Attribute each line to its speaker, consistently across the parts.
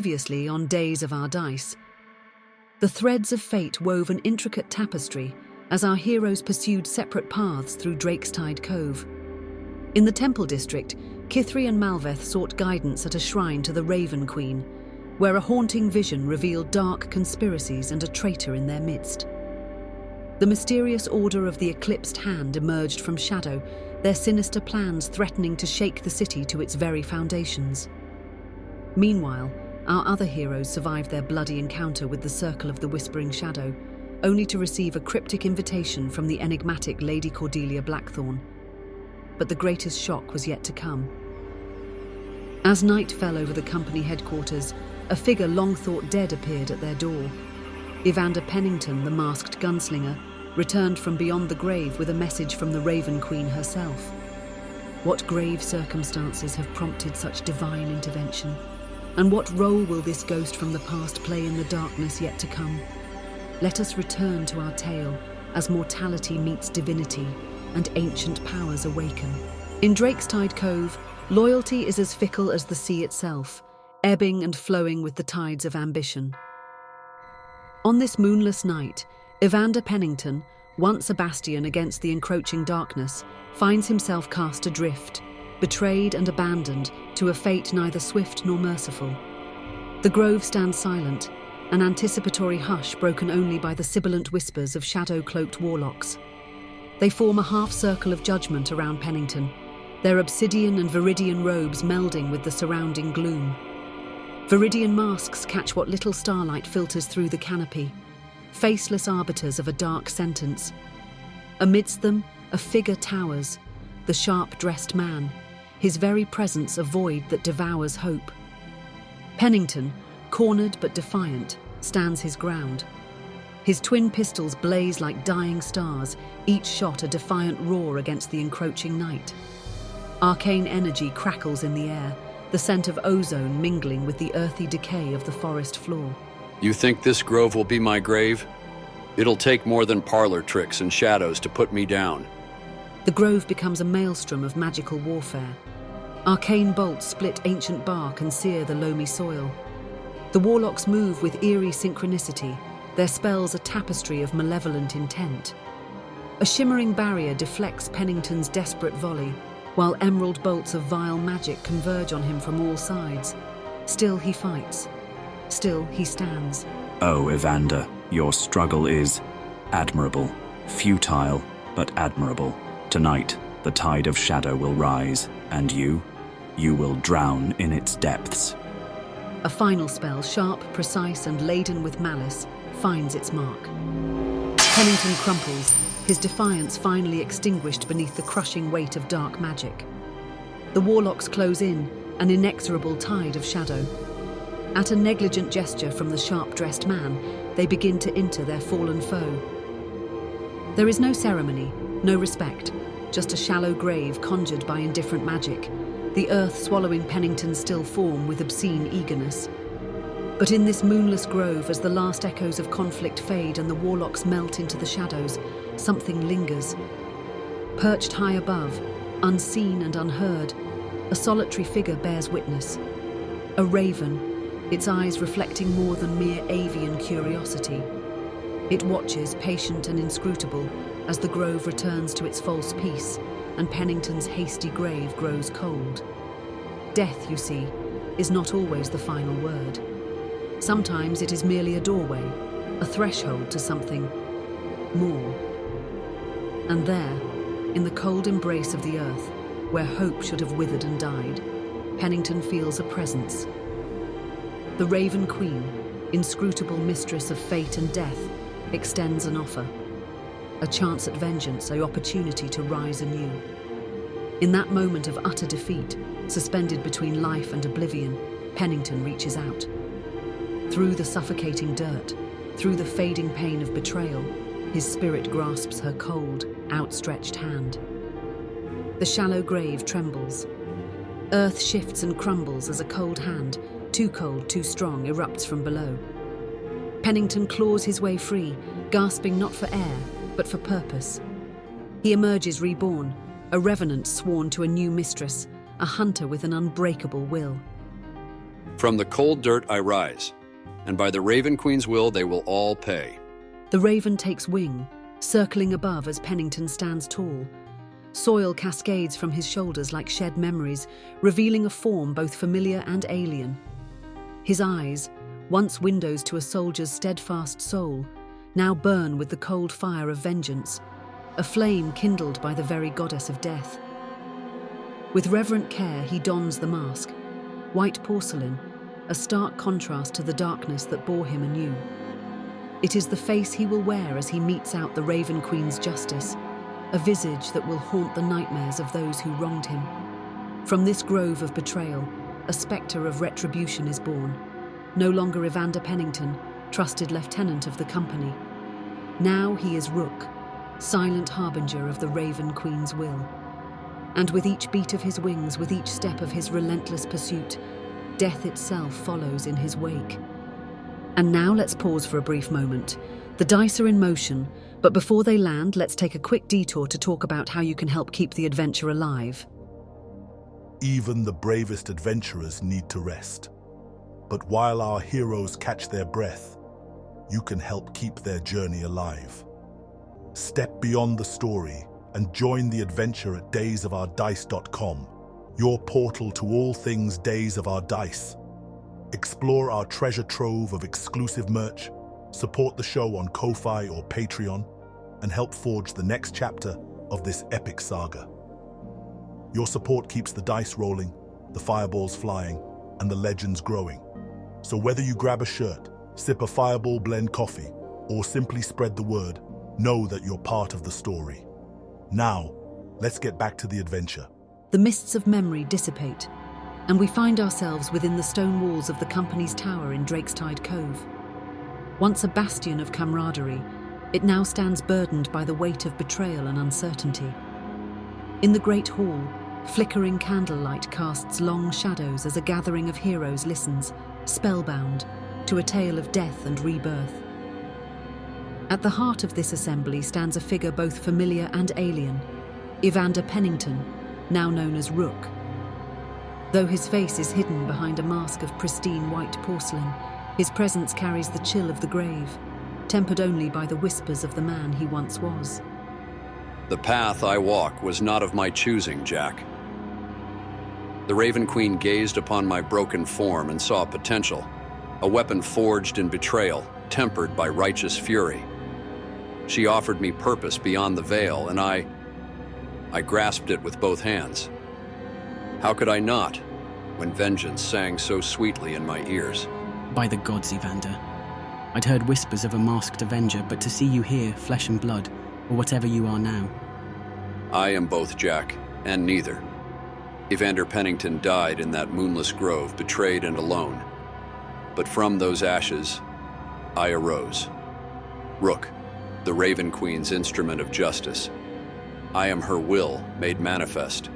Speaker 1: Previously on Days of Our Dice. The threads of fate wove an intricate tapestry as our heroes pursued separate paths through Drakestide Cove. In the Temple District, Kithri and Malveth sought guidance at a shrine to the Raven Queen, where a haunting vision revealed dark conspiracies and a traitor in their midst. The mysterious Order of the Eclipsed Hand emerged from shadow, their sinister plans threatening to shake the city to its very foundations. Meanwhile, our other heroes survived their bloody encounter with the Circle of the Whispering Shadow, only to receive a cryptic invitation from the enigmatic Lady Cordelia Blackthorn. But the greatest shock was yet to come. As night fell over the company headquarters, a figure long thought dead appeared at their door. Evander Pennington, the masked gunslinger, returned from beyond the grave with a message from the Raven Queen herself. What grave circumstances have prompted such divine intervention? And what role will this ghost from the past play in the darkness yet to come? Let us return to our tale as mortality meets divinity and ancient powers awaken. In Drakestide Cove, loyalty is as fickle as the sea itself, ebbing and flowing with the tides of ambition. On this moonless night, Evander Pennington, once a bastion against the encroaching darkness, finds himself cast adrift, betrayed and abandoned to a fate neither swift nor merciful. The grove stands silent, an anticipatory hush broken only by the sibilant whispers of shadow-cloaked warlocks. They form a half-circle of judgment around Pennington, their obsidian and viridian robes melding with the surrounding gloom. Viridian masks catch what little starlight filters through the canopy, faceless arbiters of a dark sentence. Amidst them, a figure towers, the sharp-dressed man, his very presence a void that devours hope. Pennington, cornered but defiant, stands his ground. His twin pistols blaze like dying stars, each shot a defiant roar against the encroaching night. Arcane energy crackles in the air, the scent of ozone mingling with the earthy decay of the forest floor.
Speaker 2: You think this grove will be my grave? It'll take more than parlor tricks and shadows to put me down.
Speaker 1: The grove becomes a maelstrom of magical warfare. Arcane bolts split ancient bark and sear the loamy soil. The warlocks move with eerie synchronicity, their spells a tapestry of malevolent intent. A shimmering barrier deflects Pennington's desperate volley, while emerald bolts of vile magic converge on him from all sides. Still he fights. Still he stands.
Speaker 3: Oh, Evander, your struggle is admirable. Futile, but admirable. Tonight, the tide of shadow will rise, and you will drown in its depths.
Speaker 1: A final spell, sharp, precise, and laden with malice, finds its mark. Pennington crumples, his defiance finally extinguished beneath the crushing weight of dark magic. The warlocks close in, an inexorable tide of shadow. At a negligent gesture from the sharp-dressed man, they begin to enter their fallen foe. There is no ceremony, no respect, just a shallow grave conjured by indifferent magic, the earth swallowing Pennington's still form with obscene eagerness. But in this moonless grove, as the last echoes of conflict fade and the warlocks melt into the shadows, something lingers. Perched high above, unseen and unheard, a solitary figure bears witness. A raven, its eyes reflecting more than mere avian curiosity. It watches, patient and inscrutable, as the grove returns to its false peace, and Pennington's hasty grave grows cold. Death, you see, is not always the final word. Sometimes it is merely a doorway, a threshold to something more. And there, in the cold embrace of the earth, where hope should have withered and died, Pennington feels a presence. The Raven Queen, inscrutable mistress of fate and death, extends an offer. A chance at vengeance, an opportunity to rise anew. In that moment of utter defeat, suspended between life and oblivion, Pennington reaches out. Through the suffocating dirt, through the fading pain of betrayal, his spirit grasps her cold, outstretched hand. The shallow grave trembles. Earth shifts and crumbles as a cold hand, too cold, too strong, erupts from below. Pennington claws his way free, gasping not for air, but for purpose. He emerges reborn, a revenant sworn to a new mistress, a hunter with an unbreakable will.
Speaker 2: From the cold dirt I rise, and by the Raven Queen's will they will all pay.
Speaker 1: The raven takes wing, circling above as Pennington stands tall. Soil cascades from his shoulders like shed memories, revealing a form both familiar and alien. His eyes, once windows to a soldier's steadfast soul, now burn with the cold fire of vengeance, a flame kindled by the very goddess of death. With reverent care he dons the mask, white porcelain, a stark contrast to the darkness that bore him anew. It is the face he will wear as he metes out the Raven Queen's justice, a visage that will haunt the nightmares of those who wronged him. From this grove of betrayal, a spectre of retribution is born. No longer Evander Pennington, trusted lieutenant of the company. Now he is Rook, silent harbinger of the Raven Queen's will. And with each beat of his wings, with each step of his relentless pursuit, death itself follows in his wake. And now let's pause for a brief moment. The dice are in motion, but before they land, let's take a quick detour to talk about how you can help keep the adventure alive.
Speaker 4: Even the bravest adventurers need to rest. But while our heroes catch their breath, you can help keep their journey alive. Step beyond the story and join the adventure at daysofourdice.com, your portal to all things Days of Our Dice. Explore our treasure trove of exclusive merch, support the show on Ko-Fi or Patreon, and help forge the next chapter of this epic saga. Your support keeps the dice rolling, the fireballs flying, and the legends growing. So whether you grab a shirt, sip a Fireball blend coffee, or simply spread the word, know that you're part of the story. Now, let's get back to the adventure.
Speaker 1: The mists of memory dissipate, and we find ourselves within the stone walls of the company's tower in Drakestide Cove. Once a bastion of camaraderie, it now stands burdened by the weight of betrayal and uncertainty. In the great hall, flickering candlelight casts long shadows as a gathering of heroes listens, spellbound, to a tale of death and rebirth. At the heart of this assembly stands a figure both familiar and alien, Evander Pennington, now known as Rook. Though his face is hidden behind a mask of pristine white porcelain, his presence carries the chill of the grave, tempered only by the whispers of the man he once was.
Speaker 2: The path I walk was not of my choosing, Jack. The Raven Queen gazed upon my broken form and saw potential, a weapon forged in betrayal, tempered by righteous fury. She offered me purpose beyond the veil, and I grasped it with both hands. How could I not, when vengeance sang so sweetly in my ears?
Speaker 5: By the gods, Evander. I'd heard whispers of a masked avenger, but to see you here, flesh and blood, or whatever you are now.
Speaker 2: I am both, Jack, and neither. Evander Pennington died in that moonless grove, betrayed and alone. But from those ashes, I arose. Rook, the Raven Queen's instrument of justice. I am her will made manifest,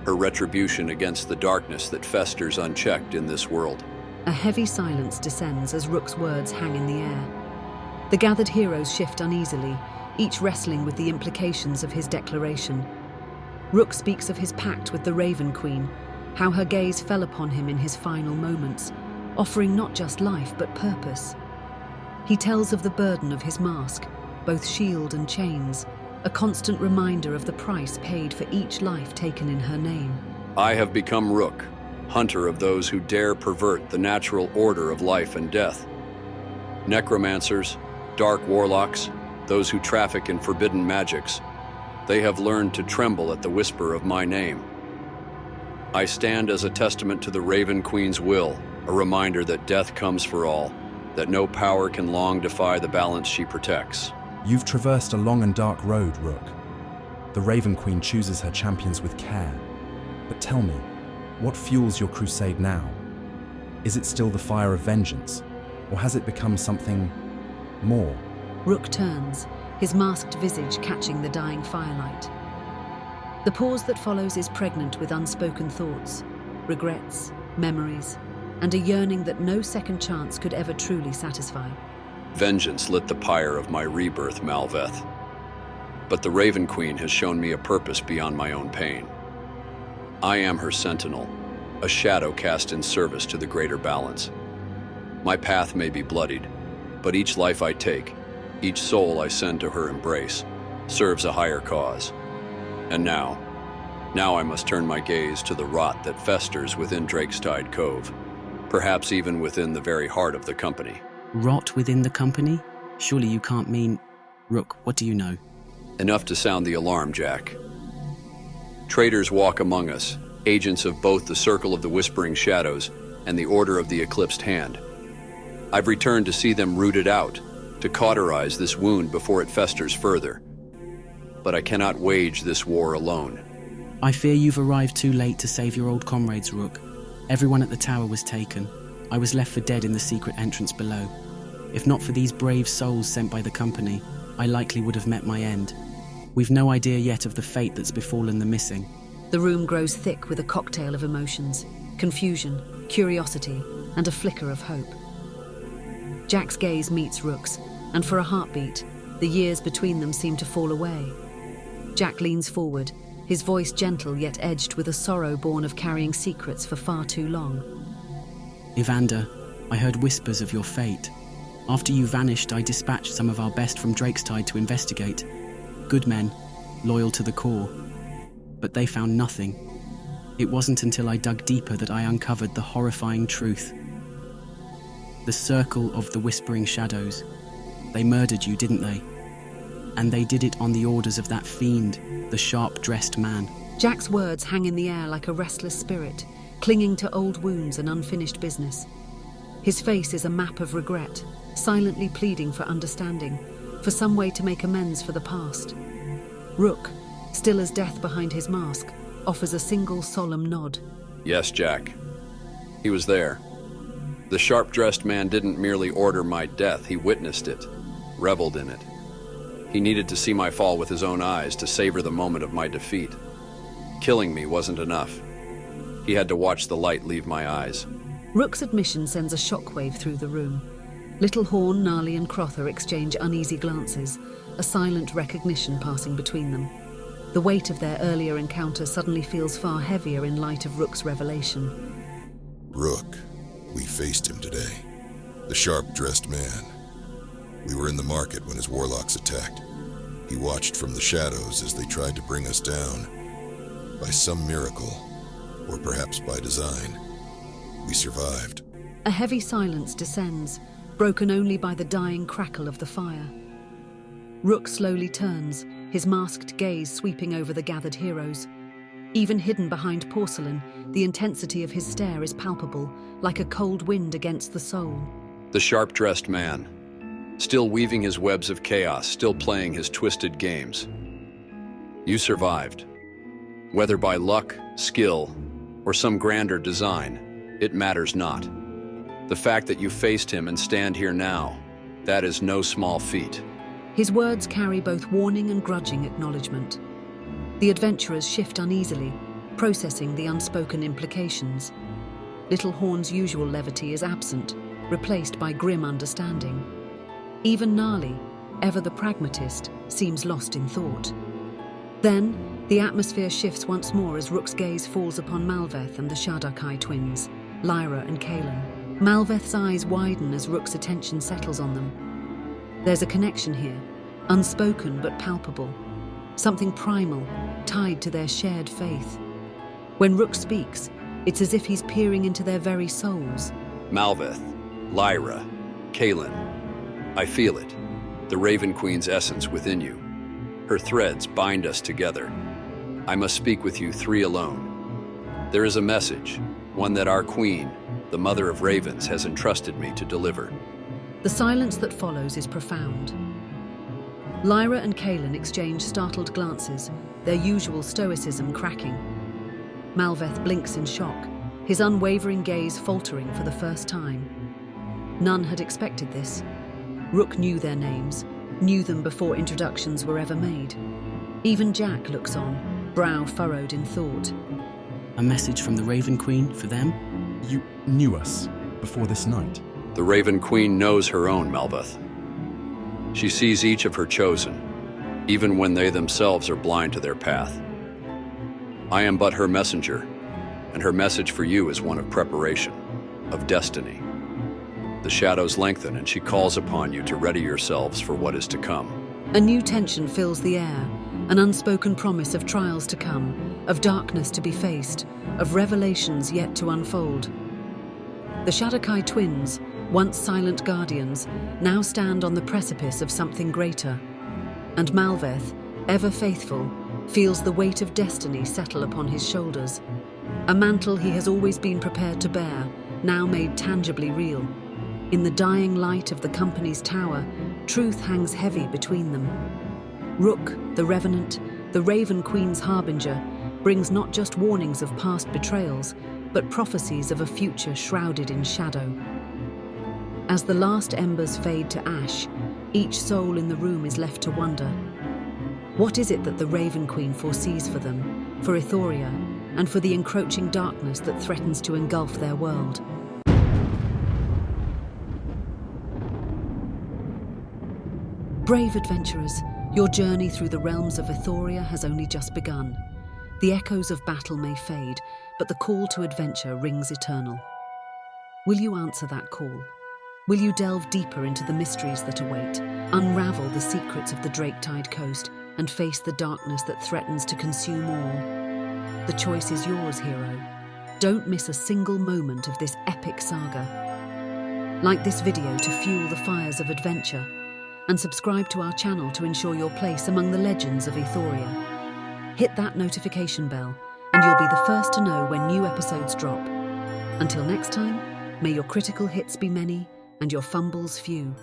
Speaker 2: her retribution against the darkness that festers unchecked in this world.
Speaker 1: A heavy silence descends as Rook's words hang in the air. The gathered heroes shift uneasily, each wrestling with the implications of his declaration. Rook speaks of his pact with the Raven Queen, how her gaze fell upon him in his final moments, offering not just life but purpose. He tells of the burden of his mask, both shield and chains, a constant reminder of the price paid for each life taken in her name.
Speaker 2: I have become Rook, hunter of those who dare pervert the natural order of life and death. Necromancers, dark warlocks, those who traffic in forbidden magics, they have learned to tremble at the whisper of my name. I stand as a testament to the Raven Queen's will, a reminder that death comes for all, that no power can long defy the balance she protects.
Speaker 6: You've traversed a long and dark road, Rook. The Raven Queen chooses her champions with care. But tell me, what fuels your crusade now? Is it still the fire of vengeance, or has it become something more?
Speaker 1: Rook turns, his masked visage catching the dying firelight. The pause that follows is pregnant with unspoken thoughts, regrets, memories, and a yearning that no second chance could ever truly satisfy.
Speaker 2: Vengeance lit the pyre of my rebirth, Malveth. But the Raven Queen has shown me a purpose beyond my own pain. I am her sentinel, a shadow cast in service to the greater balance. My path may be bloodied, but each life I take, each soul I send to her embrace, serves a higher cause. And now I must turn my gaze to the rot that festers within Drakestide Cove, perhaps even within the very heart of the company.
Speaker 5: Rot within the company? Surely you can't mean... Rook, what do you know?
Speaker 2: Enough to sound the alarm, Jack. Traitors walk among us, agents of both the Circle of the Whispering Shadows and the Order of the Eclipsed Hand. I've returned to see them rooted out, to cauterize this wound before it festers further. But I cannot wage this war alone.
Speaker 5: I fear you've arrived too late to save your old comrades, Rook. Everyone at the tower was taken. I was left for dead in the secret entrance below. If not for these brave souls sent by the company, I likely would have met my end. We've no idea yet of the fate that's befallen the missing.
Speaker 1: The room grows thick with a cocktail of emotions, confusion, curiosity, and a flicker of hope. Jack's gaze meets Rook's, and for a heartbeat, the years between them seem to fall away. Jack leans forward, his voice gentle yet edged with a sorrow born of carrying secrets for far too long.
Speaker 5: Evander, I heard whispers of your fate. After you vanished, I dispatched some of our best from Drakestide to investigate. Good men, loyal to the core. But they found nothing. It wasn't until I dug deeper that I uncovered the horrifying truth. The Circle of the Whispering Shadows. They murdered you, didn't they? And they did it on the orders of that fiend, the sharp-dressed man.
Speaker 1: Jack's words hang in the air like a restless spirit, clinging to old wounds and unfinished business. His face is a map of regret, silently pleading for understanding, for some way to make amends for the past. Rook, still as death behind his mask, offers a single solemn nod.
Speaker 2: Yes, Jack. He was there. The sharp-dressed man didn't merely order my death, he witnessed it, reveled in it. He needed to see my fall with his own eyes to savor the moment of my defeat. Killing me wasn't enough. He had to watch the light leave my eyes.
Speaker 1: Rook's admission sends a shockwave through the room. Little Horn, Gnarly and Crother exchange uneasy glances, a silent recognition passing between them. The weight of their earlier encounter suddenly feels far heavier in light of Rook's revelation.
Speaker 7: Rook, we faced him today. The sharp-dressed man. We were in the market when his warlocks attacked. He watched from the shadows as they tried to bring us down. By some miracle, or perhaps by design, we survived.
Speaker 1: A heavy silence descends, broken only by the dying crackle of the fire. Rook slowly turns, his masked gaze sweeping over the gathered heroes. Even hidden behind porcelain, the intensity of his stare is palpable, like a cold wind against the soul.
Speaker 2: The sharp-dressed man, still weaving his webs of chaos, still playing his twisted games. You survived. Whether by luck, skill, or some grander design, it matters not. The fact that you faced him and stand here now, that is no small feat.
Speaker 1: His words carry both warning and grudging acknowledgement. The adventurers shift uneasily, processing the unspoken implications. Little Horn's usual levity is absent, replaced by grim understanding. Even Gnarly, ever the pragmatist, seems lost in thought. Then, the atmosphere shifts once more as Rook's gaze falls upon Malveth and the Shadar-kai twins, Lyra and Kaelin. Malveth's eyes widen as Rook's attention settles on them. There's a connection here, unspoken but palpable. Something primal, tied to their shared faith. When Rook speaks, it's as if he's peering into their very souls.
Speaker 2: Malveth, Lyra, Kaelin, I feel it. The Raven Queen's essence within you. Her threads bind us together. I must speak with you three alone. There is a message, one that our queen, the mother of ravens, has entrusted me to deliver.
Speaker 1: The silence that follows is profound. Lyra and Kaelin exchange startled glances, their usual stoicism cracking. Malveth blinks in shock, his unwavering gaze faltering for the first time. None had expected this. Rook knew their names, knew them before introductions were ever made. Even Jack looks on, brow furrowed in thought.
Speaker 5: A message from the Raven Queen for them?
Speaker 6: You knew us before this night?
Speaker 2: The Raven Queen knows her own, Malveth. She sees each of her chosen, even when they themselves are blind to their path. I am but her messenger, and her message for you is one of preparation, of destiny. The shadows lengthen, and she calls upon you to ready yourselves for what is to come.
Speaker 1: A new tension fills the air, an unspoken promise of trials to come, of darkness to be faced, of revelations yet to unfold. The Shadar-kai twins, once silent guardians, now stand on the precipice of something greater. And Malveth, ever faithful, feels the weight of destiny settle upon his shoulders. A mantle he has always been prepared to bear, now made tangibly real. In the dying light of the company's tower, truth hangs heavy between them. Rook, the Revenant, the Raven Queen's harbinger, brings not just warnings of past betrayals, but prophecies of a future shrouded in shadow. As the last embers fade to ash, each soul in the room is left to wonder. What is it that the Raven Queen foresees for them, for Aethoria, and for the encroaching darkness that threatens to engulf their world? Brave adventurers, your journey through the realms of Aethoria has only just begun. The echoes of battle may fade, but the call to adventure rings eternal. Will you answer that call? Will you delve deeper into the mysteries that await, unravel the secrets of the Drakestide Coast, and face the darkness that threatens to consume all? The choice is yours, hero. Don't miss a single moment of this epic saga. Like this video to fuel the fires of adventure, and subscribe to our channel to ensure your place among the legends of Aethoria. Hit that notification bell, and you'll be the first to know when new episodes drop. Until next time, may your critical hits be many and your fumbles few.